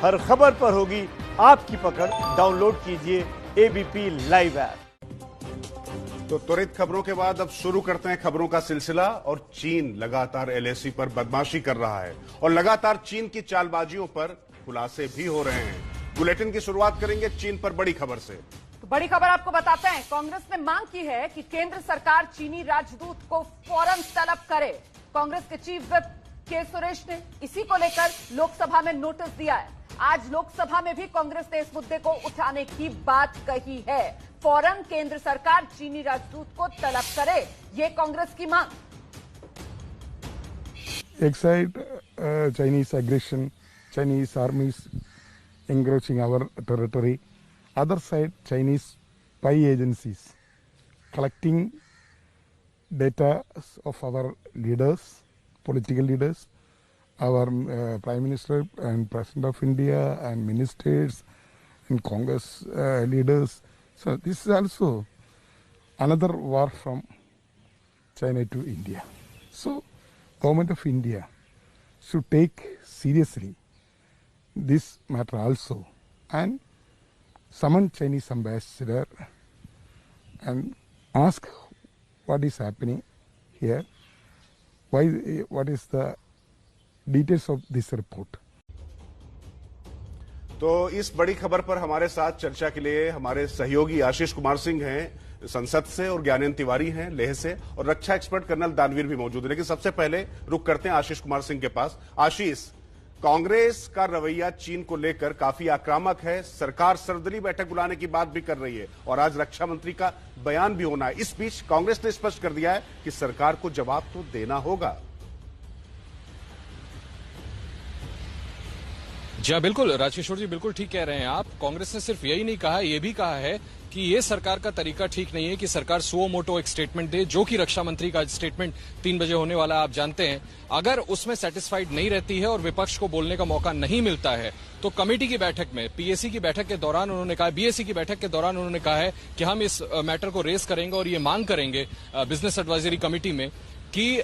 हर खबर पर होगी आपकी पकड़। डाउनलोड कीजिए एबीपी लाइव ऐप। तो त्वरित खबरों के बाद अब शुरू करते हैं खबरों का सिलसिला। और चीन लगातार एलएसी पर बदमाशी कर रहा है और लगातार चीन की चालबाजियों पर खुलासे भी हो रहे हैं। बुलेटिन की शुरुआत करेंगे चीन पर बड़ी खबर से। तो बड़ी खबर आपको बताते हैं, कांग्रेस ने मांग की है कि केंद्र सरकार चीनी राजदूत को फौरन तलब करे। कांग्रेस के चीफ व्हिप के सुरेश ने इसी को लेकर लोकसभा में नोटिस दिया है। आज लोकसभा में भी कांग्रेस ने इस मुद्दे को उठाने की बात कही है। फौरन केंद्र सरकार चीनी राजदूत को तलब करे, ये कांग्रेस की मांग। एक side Chinese aggression, Chinese armies encroaching our territory. Other side, Chinese spy agencies collecting data of our leaders, political leaders, our Prime Minister and President of India and ministers and Congress leaders. So this is also another war from China to India. So government of India should take seriously this matter also and summon Chinese ambassador and ask what is happening here, why, what is the details of this report. तो इस बड़ी खबर पर हमारे साथ चर्चा के लिए हमारे सहयोगी आशीष कुमार सिंह हैं संसद से और ज्ञानेंद्र तिवारी हैं लेह से और रक्षा एक्सपर्ट कर्नल दानवीर भी मौजूद है। लेकिन सबसे पहले रुक करते हैं आशीष कुमार सिंह के पास। आशीष, कांग्रेस का रवैया चीन को लेकर काफी आक्रामक है। सरकार सर्वदलीय बैठक बुलाने की बात भी कर रही है और आज रक्षा मंत्री का बयान भी होना है। इस बीच कांग्रेस ने स्पष्ट कर दिया है कि सरकार को जवाब तो देना होगा। जी हाँ, बिल्कुल राजकिशोर जी, बिल्कुल ठीक कह रहे हैं आप। कांग्रेस ने सिर्फ यही नहीं कहा, यह भी कहा है कि ये सरकार का तरीका ठीक नहीं है कि सरकार सुओ मोटो एक स्टेटमेंट दे, जो कि रक्षा मंत्री का स्टेटमेंट 3 बजे होने वाला आप जानते हैं। अगर उसमें सेटिस्फाइड नहीं रहती है और विपक्ष को बोलने का मौका नहीं मिलता है तो कमेटी की बैठक में, पीएसी की बैठक के दौरान उन्होंने कहा, बीएसी की बैठक के दौरान उन्होंने कहा है कि हम इस मैटर को रेस करेंगे और ये मांग करेंगे बिजनेस एडवाइजरी कमेटी में कि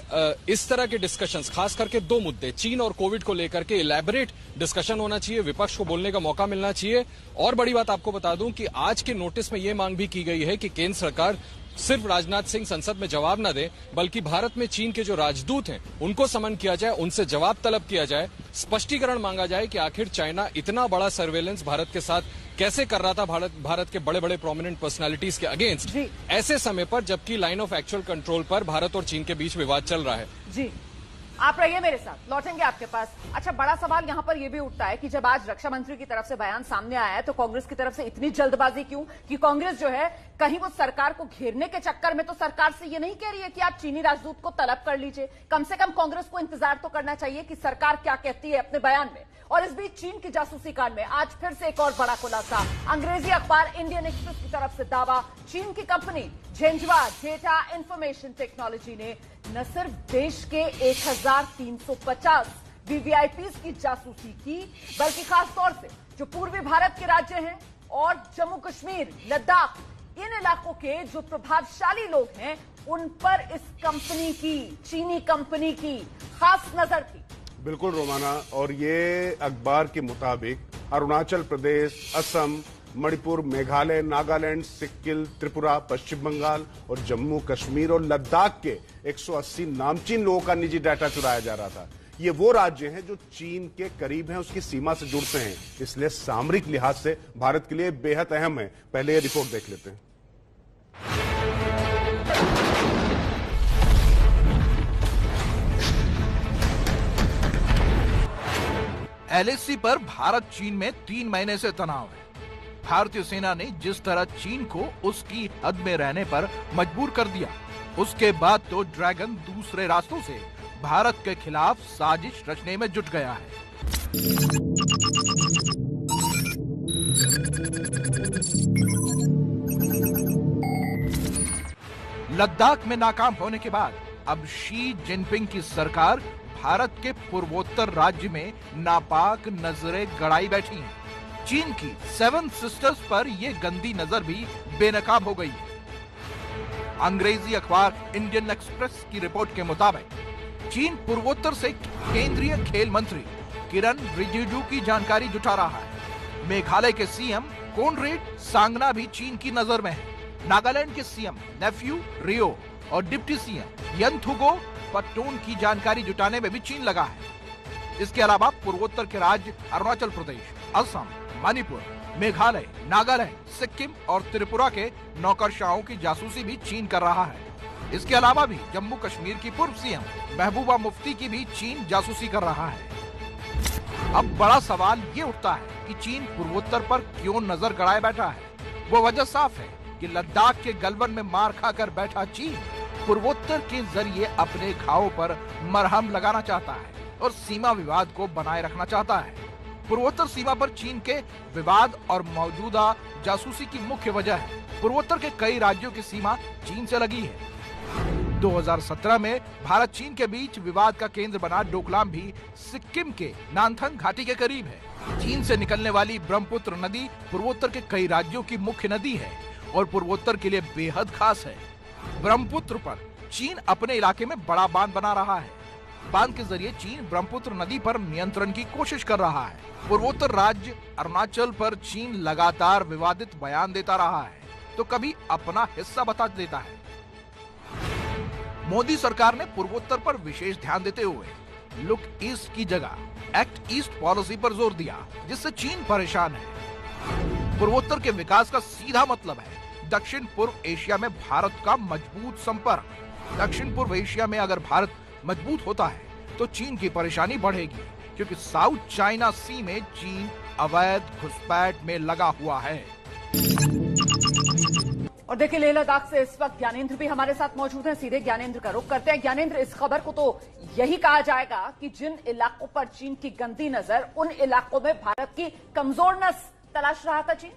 इस तरह के डिस्कशंस, खास करके 2 मुद्दे, चीन और कोविड को लेकर के इलैबोरेट डिस्कशन होना चाहिए, विपक्ष को बोलने का मौका मिलना चाहिए। और बड़ी बात आपको बता दूं कि आज के नोटिस में यह मांग भी की गई है कि केंद्र सरकार सिर्फ राजनाथ सिंह संसद में जवाब न दे, बल्कि भारत में चीन के जो राजदूत हैं उनको समन किया जाए, उनसे जवाब तलब किया जाए, स्पष्टीकरण मांगा जाए कि आखिर चाइना इतना बड़ा सर्वेलेंस भारत के साथ कैसे कर रहा था, भारत के बड़े बड़े प्रोमिनेंट पर्सनालिटीज के अगेंस्ट, ऐसे समय पर जबकि लाइन ऑफ एक्चुअल कंट्रोल पर भारत और चीन के बीच विवाद चल रहा है। जी, आप रहिए मेरे साथ, लौटेंगे आपके पास। अच्छा, बड़ा सवाल यहां पर यह भी उठता है कि जब आज रक्षा मंत्री की तरफ से बयान सामने आया है तो कांग्रेस की तरफ से इतनी जल्दबाजी क्यों? कि कांग्रेस जो है कहीं वो सरकार को घेरने के चक्कर में तो सरकार से ये नहीं कह रही है कि आप चीनी राजदूत को तलब कर लीजिए। कम से कम कांग्रेस को इंतजार तो करना चाहिए कि सरकार क्या कहती है अपने बयान में। और इस बीच चीन की जासूसी कांड में आज फिर से एक और बड़ा खुलासा। अंग्रेजी अखबार इंडियन एक्सप्रेस की तरफ से दावा, चीन की कंपनी झेंझवा डेटा इंफॉर्मेशन टेक्नोलॉजी ने न सिर्फ देश के 1350 वीवीआईपीज की जासूसी की, बल्कि खास तौर से जो पूर्वी भारत के राज्य हैं और जम्मू कश्मीर, लद्दाख, इन इलाकों के जो प्रभावशाली लोग हैं उन पर इस कंपनी की, चीनी कंपनी की खास नजर थी। बिल्कुल रोमाना, और ये अखबार के मुताबिक अरुणाचल प्रदेश, असम, मणिपुर, मेघालय, नागालैंड, सिक्किम, त्रिपुरा, पश्चिम बंगाल और जम्मू कश्मीर और लद्दाख के 180 नामचीन लोगों का निजी डाटा चुराया जा रहा था। ये वो राज्य हैं जो चीन के करीब हैं, उसकी सीमा से जुड़ते हैं, इसलिए सामरिक लिहाज से भारत के लिए बेहद अहम है। पहले ये रिपोर्ट देख लेते हैं। एलएसी पर भारत चीन में 3 महीने से तनाव है। भारतीय सेना ने जिस तरह चीन को उसकी हद में रहने पर मजबूर कर दिया, उसके बाद तो ड्रैगन दूसरे रास्तों से भारत के खिलाफ साजिश रचने में जुट गया है। लद्दाख में नाकाम होने के बाद अब शी जिनपिंग की सरकार भारत के पूर्वोत्तर राज्य में नापाक नजरें गड़ाई बैठी हैं। चीन की 7 सिस्टर्स पर यह गंदी नजर भी बेनकाब हो गई है। अंग्रेजी अखबार इंडियन एक्सप्रेस की रिपोर्ट के मुताबिक चीन पूर्वोत्तर से केंद्रीय खेल मंत्री किरण रिजिजू की जानकारी जुटा रहा है। मेघालय के सीएम कोनरेड सांगना भी चीन की नजर में है। नागालैंड के सीएम नेफ्यू रियो और डिप्टी सीएम यंथुगो पट्टोन की जानकारी जुटाने में भी चीन लगा है। इसके अलावा पूर्वोत्तर के राज्य अरुणाचल प्रदेश, असम, मणिपुर, मेघालय, नागालैंड, सिक्किम और त्रिपुरा के नौकरशाहों की जासूसी भी चीन कर रहा है। इसके अलावा भी जम्मू कश्मीर की पूर्व सीएम महबूबा मुफ्ती की भी चीन जासूसी कर रहा है। अब बड़ा सवाल ये उठता है कि चीन पूर्वोत्तर पर क्यों नजर गड़ाए बैठा है। वो वजह साफ है कि लद्दाख के गलवन में मार खाकर बैठा चीन पूर्वोत्तर के जरिए अपने घावों पर मरहम लगाना चाहता है और सीमा विवाद को बनाए रखना चाहता है। पूर्वोत्तर सीमा पर चीन के विवाद और मौजूदा जासूसी की मुख्य वजह है पूर्वोत्तर के कई राज्यों की सीमा चीन से लगी है। 2017 में भारत चीन के बीच विवाद का केंद्र बना डोकलाम भी सिक्किम के नानथंग घाटी के करीब है। चीन से निकलने वाली ब्रह्मपुत्र नदी पूर्वोत्तर के कई राज्यों की मुख्य नदी है और पूर्वोत्तर के लिए बेहद खास है। ब्रह्मपुत्र पर चीन अपने इलाके में बड़ा बांध बना रहा है। बांध के जरिए चीन ब्रह्मपुत्र नदी पर नियंत्रण की कोशिश कर रहा है। पूर्वोत्तर राज्य अरुणाचल पर चीन लगातार विवादित बयान देता रहा है तो कभी अपना हिस्सा बता देता है। मोदी सरकार ने पूर्वोत्तर पर विशेष ध्यान देते हुए लुक ईस्ट की जगह एक्ट ईस्ट पॉलिसी पर जोर दिया, जिससे चीन परेशान है। पूर्वोत्तर के विकास का सीधा मतलब है दक्षिण पूर्व एशिया में भारत का मजबूत संपर्क। दक्षिण पूर्व एशिया में अगर भारत मजबूत होता है तो चीन की परेशानी बढ़ेगी, क्योंकि साउथ चाइना सी में चीन अवैध घुसपैठ में लगा हुआ है। और देखिए, लेह लद्दाख से इस वक्त ज्ञानेंद्र भी हमारे साथ मौजूद हैं। सीधे ज्ञानेंद्र का रुख करते हैं। ज्ञानेंद्र, इस खबर को तो यही कहा जाएगा कि जिन इलाकों पर चीन की गंदी नजर, उन इलाकों में भारत की कमजोर नस तलाश रहा था चीन।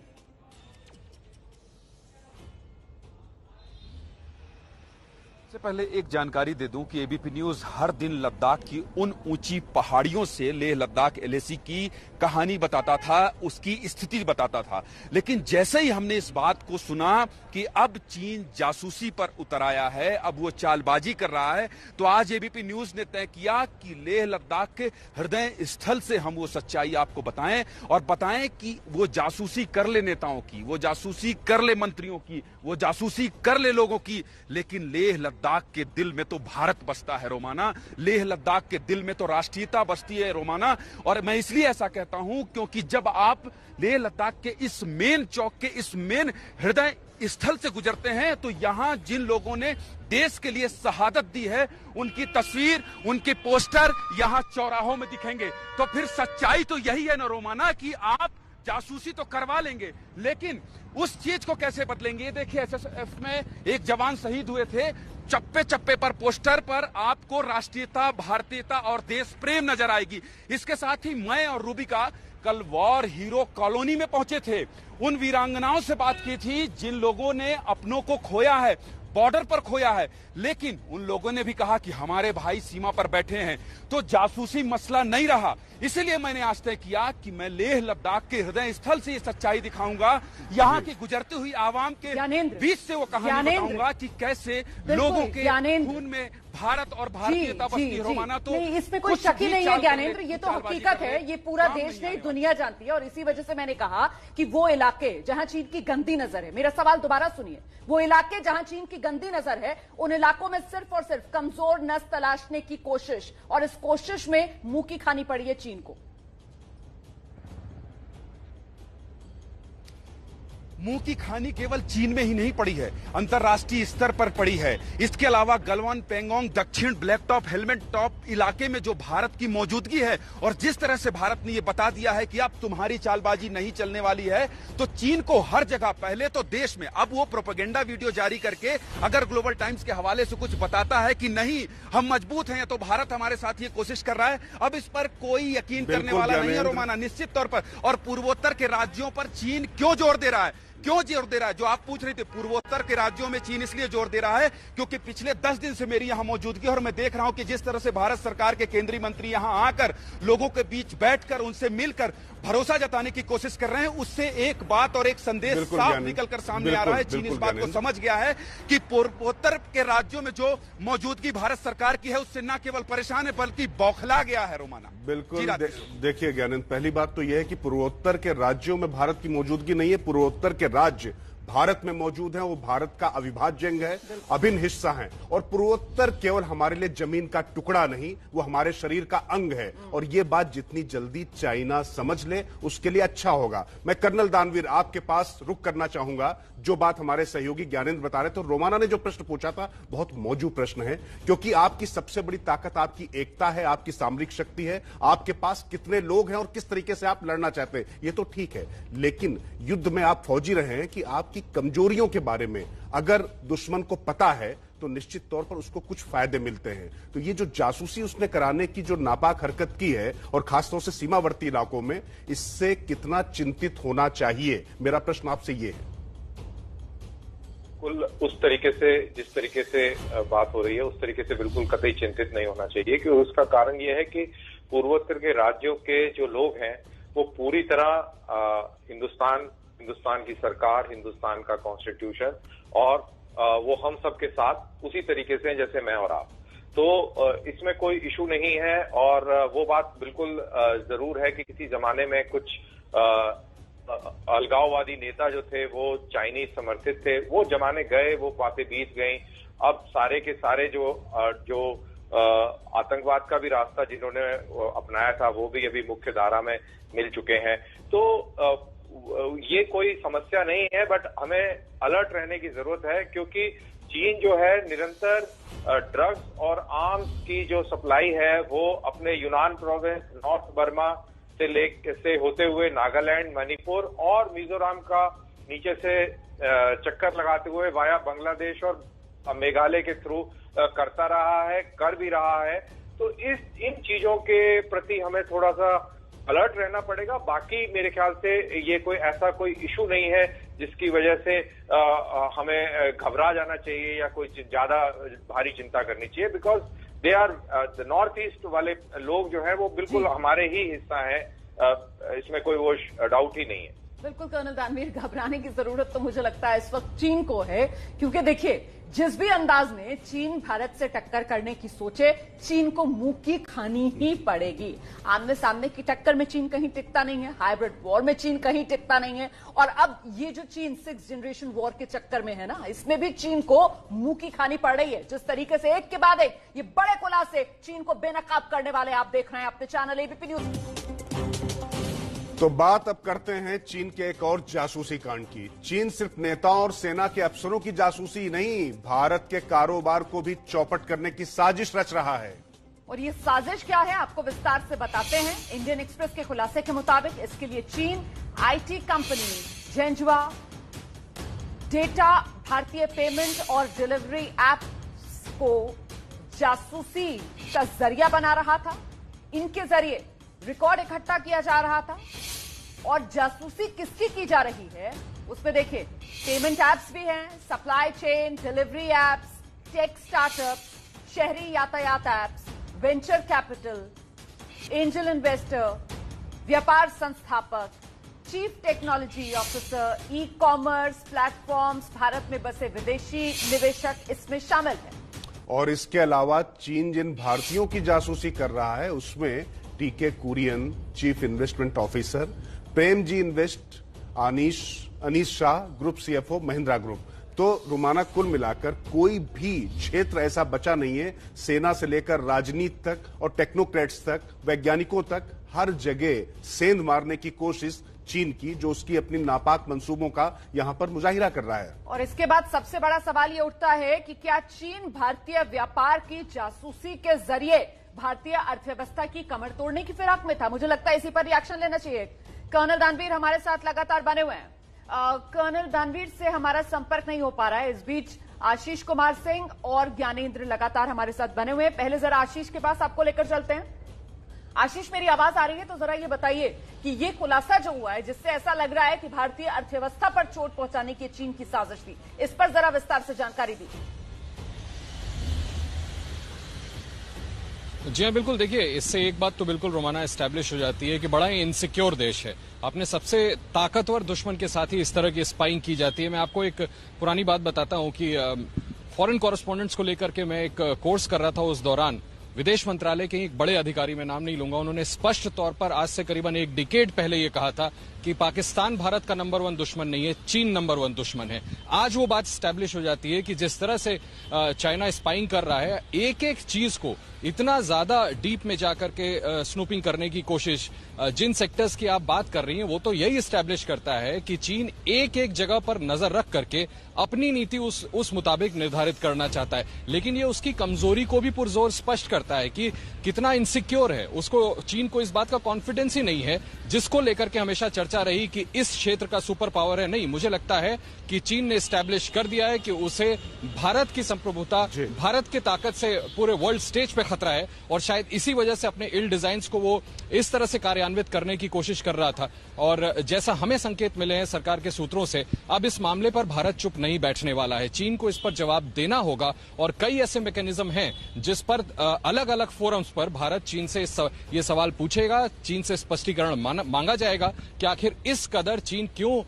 से पहले एक जानकारी दे दूं कि एबीपी न्यूज हर दिन लद्दाख की उन ऊंची पहाड़ियों से लेह लद्दाख एलएसी की कहानी बताता था, उसकी स्थिति बताता था। लेकिन जैसे ही हमने इस बात को सुना कि अब चीन जासूसी पर उतर आया है, अब वो चालबाजी कर रहा है, तो आज एबीपी न्यूज ने तय किया कि लेह लद्दाख के हृदय स्थल से हम वो सच्चाई आपको बताएं और बताएं कि वो जासूसी कर ले नेताओं की, वो जासूसी कर ले मंत्रियों की, वो जासूसी कर ले लोगों की, लेकिन लेह लद्दाख के दिल में तो भारत बसता है रोमाना। लेह लद्दाख के दिल में तो राष्ट्रीयता बसती है रोमाना। और मैं इसलिए ऐसा कहता हूं क्योंकि जब आप लेह लद्दाख के इस मेन चौक के इस मेन हृदय स्थल से गुजरते हैं तो यहां जिन लोगों ने देश के लिए शहादत दी है, उनकी तस्वीर, उनके पोस्टर यहां चौराहों में दिखेंगे। तो फिर सच्चाई तो यही है ना रोमाना कि आप जासूसी तो करवा लेंगे, लेकिन उस चीज को कैसे बदलेंगे। देखिए, एसएसएफ में एक जवान शहीद हुए थे। चप्पे चप्पे पर, पोस्टर पर आपको राष्ट्रीयता, भारतीयता और देश प्रेम नजर आएगी। इसके साथ ही मैं और रूबिका कल वॉर हीरो कॉलोनी में पहुंचे थे। उन वीरांगनाओं से बात की थी जिन लोगों ने अपनों को खोया है, बॉर्डर पर खोया है, लेकिन उन लोगों ने भी कहा कि हमारे भाई सीमा पर बैठे हैं। तो जासूसी मसला नहीं रहा। इसीलिए मैंने आज तय किया कि मैं लेह लद्दाख के हृदय स्थल से ये सच्चाई दिखाऊंगा, यहाँ की गुजरती हुई आवाम के बीच से वो कहानी बताऊंगा कि कैसे लोगों के खून में भारत और भारतीयता बसती है रोमाना। तो इसमें कोई शक ही नहीं है ज्ञानेंद्र, ये तो हकीकत है, ये पूरा देश नहीं दुनिया जानती है। और इसी वजह से मैंने कहा कि वो इलाके जहां चीन की गंदी नजर है, मेरा सवाल दोबारा सुनिए, वो इलाके जहां चीन की गंदी नजर है, उन इलाकों में सिर्फ और सिर्फ कमजोर नस तलाशने की कोशिश, और इस कोशिश में मुंह की खानी पड़ी है चीन को। मुंह की खानी केवल चीन में ही नहीं पड़ी है, अंतर्राष्ट्रीय स्तर पर पड़ी है। इसके अलावा गलवान, पेंगोंग, दक्षिण ब्लैक टॉप, हेलमेट टॉप इलाके में जो भारत की मौजूदगी है और जिस तरह से भारत ने ये बता दिया है कि अब तुम्हारी चालबाजी नहीं चलने वाली है, तो चीन को हर जगह, पहले तो देश में, अब वो प्रोपेगेंडा वीडियो जारी करके अगर ग्लोबल टाइम्स के हवाले से कुछ बताता है कि नहीं हम मजबूत हैं तो भारत हमारे साथ ये कोशिश कर रहा है, अब इस पर कोई यकीन करने वाला नहीं है रोमाना, निश्चित तौर पर। और पूर्वोत्तर के राज्यों पर चीन क्यों जोर दे रहा है? क्यों जोर दे रहा है? जो आप पूछ रहे थे, पूर्वोत्तर के राज्यों में चीन इसलिए जोर दे रहा है क्योंकि पिछले 10 दिन से मेरी यहां मौजूदगी और मैं देख रहा हूं कि जिस तरह से भारत सरकार के केंद्रीय मंत्री यहां आकर लोगों के बीच बैठकर उनसे मिलकर भरोसा जताने की कोशिश कर रहे हैं, उससे एक बात और एक संदेश साफ निकलकर सामने आ रहा है। चीन इस बात को समझ गया है कि पूर्वोत्तर के राज्यों में जो मौजूदगी भारत सरकार की है उससे न केवल परेशान है बल्कि बौखला गया है। रोमाना, बिल्कुल देखिए ज्ञानंद, पहली बात तो यह है कि पूर्वोत्तर के राज्यों में भारत की मौजूदगी नहीं है। पूर्वोत्तर के राज्य भारत में मौजूद हैं, वो भारत का अविभाज्य अंग है, अभिन्न हिस्सा है। और पूर्वोत्तर केवल हमारे लिए जमीन का टुकड़ा नहीं, वो हमारे शरीर का अंग है। और ये बात जितनी जल्दी चाइना समझ ले उसके लिए अच्छा होगा। मैं कर्नल दानवीर आपके पास रुक करना चाहूंगा। जो बात हमारे सहयोगी ज्ञानेंद्र बता रहे थे, रोमाना ने जो प्रश्न पूछा था बहुत मौजूद प्रश्न है, क्योंकि आपकी सबसे बड़ी ताकत आपकी एकता है, आपकी सामरिक शक्ति है, आपके पास कितने लोग हैं और किस तरीके से आप लड़ना चाहते हैं, ये तो ठीक है। लेकिन युद्ध में आप फौजी रहे हैं कि आपकी कमजोरियों के बारे में अगर दुश्मन को पता है तो निश्चित तौर पर उसको कुछ फायदे मिलते हैं। तो ये जो जासूसी उसने कराने की जो नापाक हरकत की है, और खासतौर से सीमावर्ती इलाकों में, इससे कितना चिंतित होना चाहिए, मेरा प्रश्न आपसे ये है। बिल्कुल उस तरीके से, जिस तरीके से बात हो रही है उस तरीके से बिल्कुल कतई चिंतित नहीं होना चाहिए, क्योंकि उसका कारण यह है कि पूर्वोत्तर के राज्यों के जो लोग हैं वो पूरी तरह हिंदुस्तान की सरकार, हिंदुस्तान का कॉन्स्टिट्यूशन और वो हम सब के साथ उसी तरीके से जैसे मैं और आप। तो इसमें कोई इशू नहीं है। और वो बात बिल्कुल जरूर है कि किसी जमाने में कुछ अलगाववादी नेता जो थे वो चाइनीज समर्थित थे, वो जमाने गए, वो बातें बीत गई। अब सारे के सारे जो आतंकवाद का भी रास्ता जिन्होंने अपनाया था वो भी अभी मुख्य धारा में मिल चुके हैं। तो ये कोई समस्या नहीं है, बट हमें अलर्ट रहने की जरूरत है, क्योंकि चीन जो है निरंतर ड्रग्स और आर्म्स की जो सप्लाई है वो अपने यूनान प्रोविंस, नॉर्थ बर्मा से होते हुए नागालैंड, मणिपुर और मिजोरम का नीचे से चक्कर लगाते हुए वाया बांग्लादेश और मेघालय के थ्रू करता रहा है, कर भी रहा है। तो इन चीजों के प्रति हमें थोड़ा सा अलर्ट रहना पड़ेगा। बाकी मेरे ख्याल से ये कोई ऐसा कोई इशू नहीं है जिसकी वजह से हमें घबरा जाना चाहिए या कोई ज्यादा भारी चिंता करनी चाहिए, because they are the north east वाले लोग जो है वो बिल्कुल हमारे ही हिस्सा है, इसमें कोई वो डाउट ही नहीं है। बिल्कुल कर्नल दानवीर, घबराने की जरूरत तो मुझे लगता है इस वक्त चीन को है, क्योंकि देखिए जिस भी अंदाज में चीन भारत से टक्कर करने की सोचे, चीन को मुंह की खानी ही पड़ेगी। आमने सामने की टक्कर में चीन कहीं टिकता नहीं है, हाइब्रिड वॉर में चीन कहीं टिकता नहीं है, और अब ये जो चीन 6th जनरेशन वॉर के चक्कर में है ना, इसमें भी चीन को मुंह की खानी पड़ रही है। जिस तरीके से एक के बाद एक ये बड़े खुलासे चीन को बेनकाब करने वाले आप देख रहे हैं अपने चैनल एबीपी न्यूज। तो बात अब करते हैं चीन के एक और जासूसी कांड की। चीन सिर्फ नेताओं और सेना के अफसरों की जासूसी नहीं, भारत के कारोबार को भी चौपट करने की साजिश रच रहा है। और ये साजिश क्या है आपको विस्तार से बताते हैं। इंडियन एक्सप्रेस के खुलासे के मुताबिक इसके लिए चीन आईटी कंपनी जेंजुआ डेटा भारतीय पेमेंट और डिलीवरी एप्स को जासूसी का जरिया बना रहा था। इनके जरिए रिकॉर्ड इकट्ठा किया जा रहा था, और जासूसी किसकी की जा रही है उसमें देखिए पेमेंट एप्स भी हैं, supply chain, delivery apps, tech startup, शहरी यातायात apps, venture capital, angel investor, व्यापार संस्थापक, chief technology officer, e commerce platforms, Bharat में बसे विदेशी निवेशक इसमें शामिल हैं। और इसके अलावा चीन जिन भारतीयों की जासूसी कर रहा है उसमें T K Kurien chief investment officer, Premji invest, Anish Shah group CFO Mahindra group. तो रुमाना कुल मिलाकर कोई भी क्षेत्र ऐसा बचा नहीं है, सेना से लेकर राजनीति तक और टेक्नोक्रेट्स तक, वैज्ञानिकों तक, हर जगह सेंध मारने की कोशिश चीन की, जो उसकी अपनी नापाक मंसूबों का यहां पर मुजाहिरा कर रहा है। और इसके बाद सबसे बड़ा सवाल यह उठता है कि क्या चीन भारतीय व्यापार की जासूसी के जरिए भारतीय अर्थव्यवस्था की कमर तोड़ने की फिराक में था। मुझे लगता है इसी पर रिएक्शन लेना चाहिए। कर्नल दानवीर हमारे साथ लगातार बने हुए हैं। कर्नल दानवीर से हमारा संपर्क नहीं हो पा रहा है। इस बीच आशीष कुमार सिंह और ज्ञानेंद्र लगातार हमारे साथ बने हुए हैं। पहले जरा आशीष के पास आपको लेकर चलते हैं। आशीष, मेरी आवाज आ रही है? तो जरा ये बताइए कि ये खुलासा जो हुआ है जिससे ऐसा लग रहा है कि भारतीय अर्थव्यवस्था पर चोट पहुंचाने की चीन की साजिश थी, इस पर जरा विस्तार से जानकारी दी। जी हाँ, बिल्कुल। देखिए, इससे एक बात तो बिल्कुल रोमाना एस्टैब्लिश हो जाती है कि बड़ा ही इनसिक्योर देश है। अपने सबसे ताकतवर दुश्मन के साथ ही इस तरह की स्पाइंग की जाती है। मैं आपको एक पुरानी बात बताता हूं कि फॉरेन कॉरेस्पॉन्डेंट्स को लेकर के मैं एक कोर्स कर रहा था। उस दौरान विदेश मंत्रालय के एक बड़े अधिकारी, मैं नाम नहीं लूंगा, उन्होंने स्पष्ट तौर पर आज से करीबन एक डिकेड पहले ये कहा था कि पाकिस्तान भारत का नंबर 1 दुश्मन नहीं है, चीन नंबर 1 दुश्मन है। आज वो बात स्टैब्लिश हो जाती है कि जिस तरह से चाइना स्पाइंग कर रहा है, एक एक चीज को इतना ज्यादा डीप में जाकर के स्नूपिंग करने की कोशिश, जिन सेक्टर्स की आप बात कर रही हैं, वो तो यही स्टैब्लिश करता है कि चीन एक एक जगह पर नजर रख करके अपनी नीति उस मुताबिक निर्धारित करना चाहता है। लेकिन ये उसकी कमजोरी को भी पुरजोर स्पष्ट करता है कि कितना इनसिक्योर है। उसको, चीन को इस बात का कॉन्फिडेंस ही नहीं है जिसको लेकर के हमेशा चर्चा रही कि इस क्षेत्र का सुपर पावर है। नहीं, मुझे लगता है कि चीन ने स्टैब्लिश कर दिया है कि उसे भारत की संप्रभुता, भारत की ताकत से पूरे वर्ल्ड स्टेज पे खतरा है, और शायद इसी वजह से अपने इल डिजाइन्स को वो इस तरह से कार्यान्वित करने की कोशिश कर रहा था। और जैसा हमें संकेत मिले हैं सरकार के सूत्रों से, अब इस मामले पर भारत चुप नहीं बैठने वाला है। चीन को इस पर जवाब देना होगा, और कई ऐसे मैकेनिज्म हैं जिस पर अलग अलग फोरम्स पर भारत चीन से ये सवाल पूछेगा, चीन से स्पष्टीकरण मांगा जाएगा कि आखिर इस कदर चीन क्यों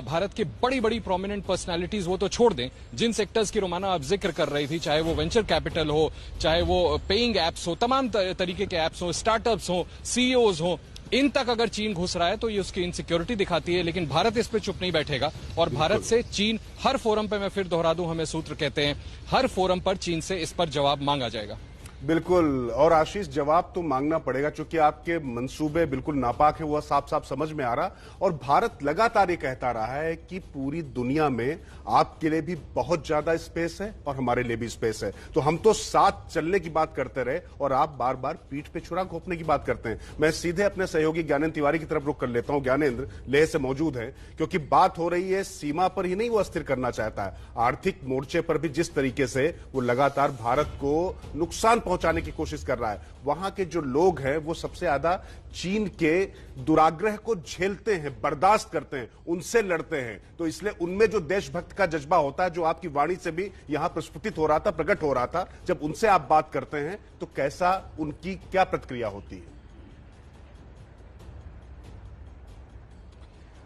भारत की बड़ी बड़ी प्रोमिनेंट पर्सनालिटीज, वो तो छोड़ दें, जिन सेक्टर्स की रोमाना आप जिक्र कर रही थी, चाहे वो वेंचर कैपिटल हो, चाहे वो पेइंग एप्स हो, तमाम तरीके के एप्स हो, स्टार्टअप्स हो, सीईओज हो, इन तक अगर चीन घुस रहा है तो ये उसकी इनसिक्योरिटी दिखाती है। लेकिन भारत इस पे चुप नहीं बैठेगा, और भारत से चीन हर फोरम पे, मैं फिर दोहरा दूं, हमें सूत्र कहते हैं, हर फोरम पर चीन से इस पर जवाब मांगा जाएगा। बिल्कुल। और आशीष, जवाब तो मांगना पड़ेगा क्योंकि आपके मंसूबे बिल्कुल नापाक है, वो साफ साफ समझ में आ रहा। और भारत लगातार ये कहता रहा है कि पूरी दुनिया में आपके लिए भी बहुत ज्यादा स्पेस है और हमारे लिए भी स्पेस है, तो हम तो साथ चलने की बात करते रहे और आप बार बार पीठ पे छुरा घोंपने की बात करते हैं। मैं सीधे अपने सहयोगी ज्ञानेंद्र तिवारी की तरफ रुख कर लेता हूं। ज्ञानेंद्र लेह से मौजूद है, क्योंकि बात हो रही है सीमा पर ही नहीं, वो अस्थिर करना चाहता है, आर्थिक मोर्चे पर भी जिस तरीके से वो लगातार भारत को नुकसान पहुंचाने की कोशिश कर रहा है। वहां के जो लोग हैं वो सबसे ज्यादा चीन के दुराग्रह को झेलते हैं, बर्दाश्त करते हैं, उनसे लड़ते हैं। तो इसलिए उनमें जो देशभक्त का जज्बा होता है, जो आपकी वाणी से भी यहां प्रस्फुटित हो रहा था, प्रकट हो रहा था, जब उनसे आप बात करते हैं तो कैसा, उनकी क्या प्रतिक्रिया होती है?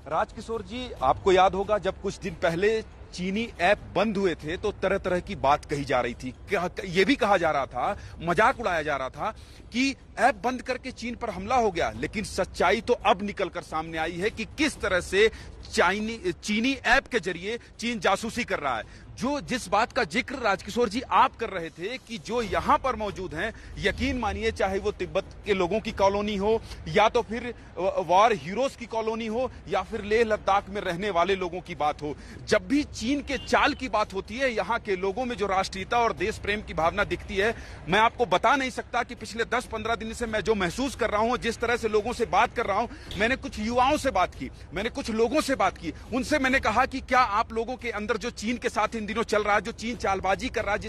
राजकिशोर जी, आपको याद होगा जब कुछ दिन पहले चीनी ऐप बंद हुए थे तो तरह तरह की बात कही जा रही थी। यह भी कहा जा रहा था, मजाक उड़ाया जा रहा था कि ऐप बंद करके चीन पर हमला हो गया। लेकिन सच्चाई तो अब निकलकर सामने आई है कि किस तरह से चीनी ऐप के जरिए चीन जासूसी कर रहा है। जिस बात का जिक्र राजकिशोर जी आप कर रहे थे कि जो यहां पर मौजूद हैं, यकीन मानिए, चाहे वो तिब्बत के लोगों की कॉलोनी हो, या तो फिर वॉर हीरोज की कॉलोनी हो, या फिर लेह लद्दाख में रहने वाले लोगों की बात हो, जब भी चीन के चाल की बात होती है, यहां के लोगों में जो राष्ट्रीयता और देश प्रेम की भावना दिखती है, मैं आपको बता नहीं सकता कि पिछले 10-15 दिन से मैं जो महसूस कर रहा हूं, जिस तरह से लोगों से बात कर रहा हूं। मैंने कुछ युवाओं से बात की, मैंने कुछ लोगों से बात की, उनसे मैंने कहा कि क्या आप लोगों के अंदर जो चीन के साथ इन दिनों चल रहा है, जो चीन चालबाजी कर रहा है,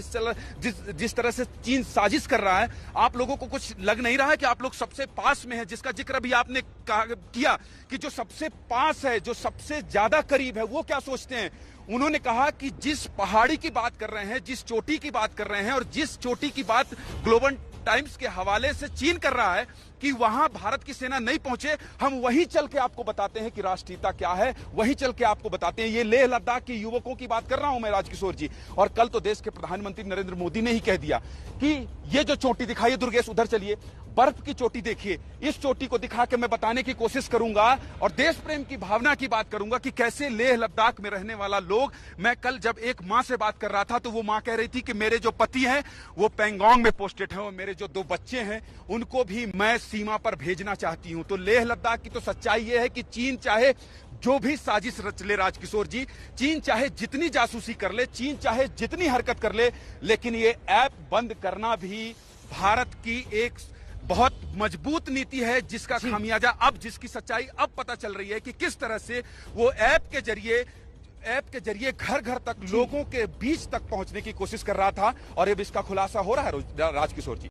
जिस तरह से चीन साजिश कर रहा है, आप लोगों को कुछ लग नहीं रहा है कि आप लोग सबसे पास में है, जिसका जिक्र भी आपने किया कि जो सबसे पास है, जो सबसे ज्यादा करीब है, वो क्या सोचते हैं? उन्होंने कहा कि जिस पहाड़ी की बात कर रहे हैं, जिस चोटी की बात कर रहे हैं, और जिस चोटी की बात ग्लोबल टाइम्स के हवाले से चीन कर रहा है कि वहां भारत की सेना नहीं पहुंचे, हम वहीं चल के आपको बताते हैं कि राष्ट्रीयता क्या है, वहीं चल के आपको बताते हैं। ये लेह लद्दाख के युवकों की बात कर रहा हूं मैं, राजकिशोर जी। और कल तो देश के प्रधानमंत्री नरेंद्र मोदी ने ही कह दिया कि ये जो चोटी दिखाइए, दुर्गेश उधर चलिए, बर्फ की चोटी देखिए, इस चोटी को दिखा के मैं बताने की कोशिश करूंगा और देश प्रेम की भावना की बात करूंगा कि कैसे लेह लद्दाख में रहने वाला लोग। मैं कल जब एक मां से बात कर रहा था तो वो मां कह रही थी कि मेरे जो पति हैं वो पैंगोंग में पोस्टेड हैं और मेरे जो 2 बच्चे हैं उनको भी मैं सीमा पर भेजना चाहती हूं। तो लेह लद्दाख की तो सच्चाई ये है कि चीन चाहे जो भी साजिश रच ले, राजकिशोर जी, चीन चाहे जितनी जासूसी कर ले, चीन चाहे जितनी हरकत कर ले, लेकिन ये ऐप बंद करना भी भारत की एक बहुत मजबूत नीति है, जिसका खामियाजा अब, जिसकी सच्चाई अब पता चल रही है कि किस तरह से वो ऐप के जरिए घर घर तक, लोगों के बीच तक पहुंचने की कोशिश कर रहा था। और अब इसका खुलासा हो रहा है, राजकिशोर जी।